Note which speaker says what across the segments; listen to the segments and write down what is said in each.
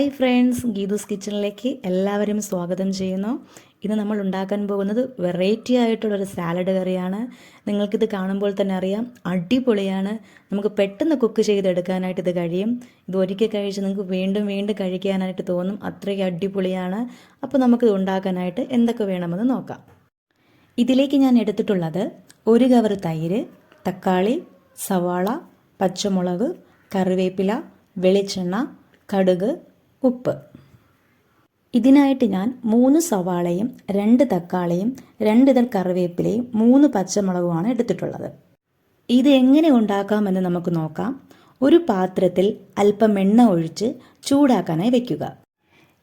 Speaker 1: Hi friends, Geethu's കിച്ചണിലേക്ക് എല്ലാവരും സ്വാഗതം ചെയ്യുന്നു. ഇന്ന് നമ്മൾ ഉണ്ടാക്കാൻ പോകുന്നത് വെറൈറ്റി ആയിട്ടുള്ളൊരു സാലഡ് കറിയാണ്. നിങ്ങൾക്കിത് കാണുമ്പോൾ തന്നെ അറിയാം, അടിപൊളിയാണ്. നമുക്ക് പെട്ടെന്ന് കുക്ക് ചെയ്തെടുക്കാനായിട്ട് ഇത് കഴിയും. ഇത് ഒരിക്കൽ കഴിച്ച് നിങ്ങൾക്ക് വീണ്ടും വീണ്ടും കഴിക്കാനായിട്ട് തോന്നും, അത്രയ്ക്ക് അടിപൊളിയാണ്. അപ്പോൾ നമുക്കിത് ഉണ്ടാക്കാനായിട്ട് എന്തൊക്കെ വേണമെന്ന് നോക്കാം. ഇതിലേക്ക് ഞാൻ എടുത്തിട്ടുള്ളത് 1 കവർ തൈര്, തക്കാളി, സവാള, പച്ചമുളക്, കറിവേപ്പില, വെളിച്ചെണ്ണ, കടുക്, ഉപ്പ്. ഇതിനായിട്ട് ഞാൻ 3 സവാളയും 2 തക്കാളിയും 2 ഇതൾ കറിവേപ്പിലയും 3 പച്ചമുളകുമാണ് എടുത്തിട്ടുള്ളത്. ഇത് എങ്ങനെ ഉണ്ടാക്കാമെന്ന് നമുക്ക് നോക്കാം. ഒരു പാത്രത്തിൽ അല്പം എണ്ണ ഒഴിച്ച് ചൂടാക്കാനായി വെക്കുക.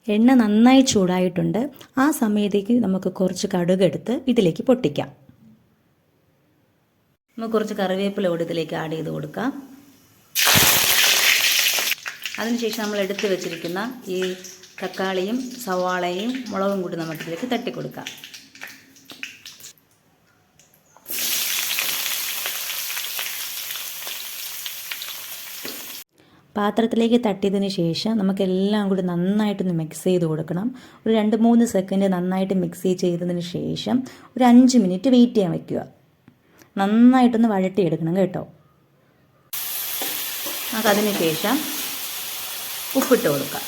Speaker 1: എണ്ണ നന്നായി ചൂടായിട്ടുണ്ട്. ആ സമയത്തേക്ക് നമുക്ക് കുറച്ച് കടുക് എടുത്ത് ഇതിലേക്ക് പൊട്ടിക്കാം. നമുക്ക് കുറച്ച് കറിവേപ്പില കൂടി ഇതിലേക്ക് ആഡ് ചെയ്ത് കൊടുക്കാം. അതിനുശേഷം നമ്മൾ എടുത്തു വെച്ചിരിക്കുന്ന ഈ തക്കാളിയും സവാളയും മുളകും കൂടി നമുക്കിതിലേക്ക് തട്ടിക്കൊടുക്കാം. പാത്രത്തിലേക്ക് തട്ടിയതിന് ശേഷം നമുക്കെല്ലാം കൂടി നന്നായിട്ടൊന്ന് മിക്സ് ചെയ്ത് കൊടുക്കണം. ഒരു 2-3 സെക്കൻഡ് നന്നായിട്ട് മിക്സ് ചെയ്തതിന് ശേഷം ഒരു 5 മിനിറ്റ് വെയിറ്റ് ചെയ്യാൻ വയ്ക്കുക. നന്നായിട്ടൊന്ന് വഴട്ടിയെടുക്കണം കേട്ടോ. നമുക്കതിന് ശേഷം ഉപ്പിട്ട് കൊടുക്കാം.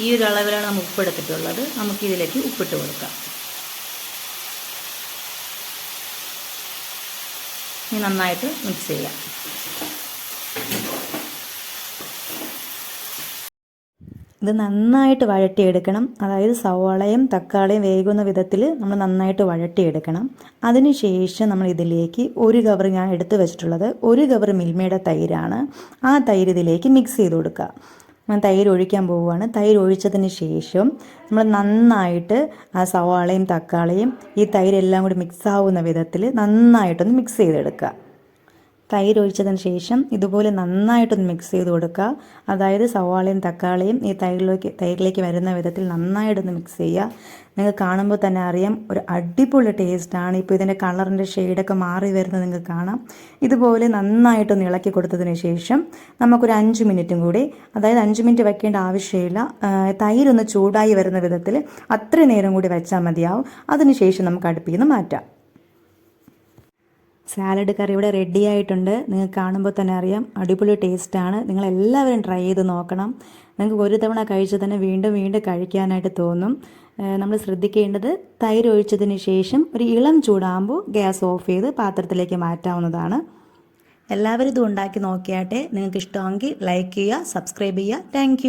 Speaker 1: ഈ ഒരു അളവിലാണ് നമ്മൾ ഉപ്പെടുത്തിട്ടുള്ളത്. നമുക്കിതിലേക്ക് ഉപ്പിട്ട് കൊടുക്കാം. ഇനി നന്നായിട്ട് മിക്സ് ചെയ്യാം. ഇത് നന്നായിട്ട് വഴട്ടിയെടുക്കണം. അതായത് സവാളയും തക്കാളിയും വേകുന്ന വിധത്തിൽ നമ്മൾ നന്നായിട്ട് വഴട്ടിയെടുക്കണം. അതിനുശേഷം നമ്മൾ ഇതിലേക്ക് 1 കവർ ഞാൻ എടുത്തു വെച്ചിട്ടുള്ളത് 1 കവർ മിൽമയുടെ തൈരാണ്. ആ തൈര് ഇതിലേക്ക് മിക്സ് ചെയ്ത് കൊടുക്കുക. ഞാൻ തൈര് ഒഴിക്കാൻ പോവുകയാണ്. തൈര് ഒഴിച്ചതിന് ശേഷം നമ്മൾ നന്നായിട്ട് ആ സവാളയും തക്കാളിയും ഈ തൈരെല്ലാം കൂടി മിക്സ് ആവുന്ന വിധത്തിൽ നന്നായിട്ടൊന്ന് മിക്സ് ചെയ്തെടുക്കുക. തൈര് ഒഴിച്ചതിന് ശേഷം ഇതുപോലെ നന്നായിട്ടൊന്ന് മിക്സ് ചെയ്ത് കൊടുക്കുക. അതായത് സവാളയും തക്കാളിയും ഈ തൈരിലേക്ക് വരുന്ന വിധത്തിൽ നന്നായിട്ടൊന്ന് മിക്സ് ചെയ്യുക. നിങ്ങൾക്ക് കാണുമ്പോൾ തന്നെ അറിയാം, ഒരു അടിപൊളി ടേസ്റ്റാണ്. ഇപ്പോൾ ഇതിൻ്റെ കളറിൻ്റെ ഷെയ്ഡൊക്കെ മാറി വരുന്നത് നിങ്ങൾക്ക് കാണാം. ഇതുപോലെ നന്നായിട്ടൊന്ന് ഇളക്കി കൊടുത്തതിന് ശേഷം നമുക്കൊരു 5 മിനിറ്റും കൂടി, അതായത് 5 മിനിറ്റ് വയ്ക്കേണ്ട ആവശ്യമില്ല, തൈരൊന്ന് ചൂടായി വരുന്ന വിധത്തിൽ അത്രയും നേരം കൂടി വെച്ചാൽ മതിയാവും. അതിനുശേഷം നമുക്ക് അടുപ്പിൽ നിന്ന് മാറ്റാം. സാലഡ് കറി ഇവിടെ റെഡി ആയിട്ടുണ്ട്. നിങ്ങൾക്ക് കാണുമ്പോൾ തന്നെ അറിയാം, അടിപൊളി ടേസ്റ്റാണ്. നിങ്ങളെല്ലാവരും ട്രൈ ചെയ്ത് നോക്കണം. നിങ്ങൾക്ക് ഒരു തവണ കഴിച്ച് തന്നെ വീണ്ടും വീണ്ടും കഴിക്കാനായിട്ട് തോന്നും. നമ്മൾ ശ്രദ്ധിക്കേണ്ടത്, തൈര് ഒഴിച്ചതിന് ശേഷം ഒരു ഇളം ചൂടാകുമ്പോൾ ഗ്യാസ് ഓഫ് ചെയ്ത് പാത്രത്തിലേക്ക് മാറ്റാവുന്നതാണ്. എല്ലാവരും ഇത് ഉണ്ടാക്കി നോക്കിയാട്ടെ. നിങ്ങൾക്ക് ഇഷ്ടമെങ്കിൽ ലൈക്ക് ചെയ്യുക, സബ്സ്ക്രൈബ് ചെയ്യുക. താങ്ക്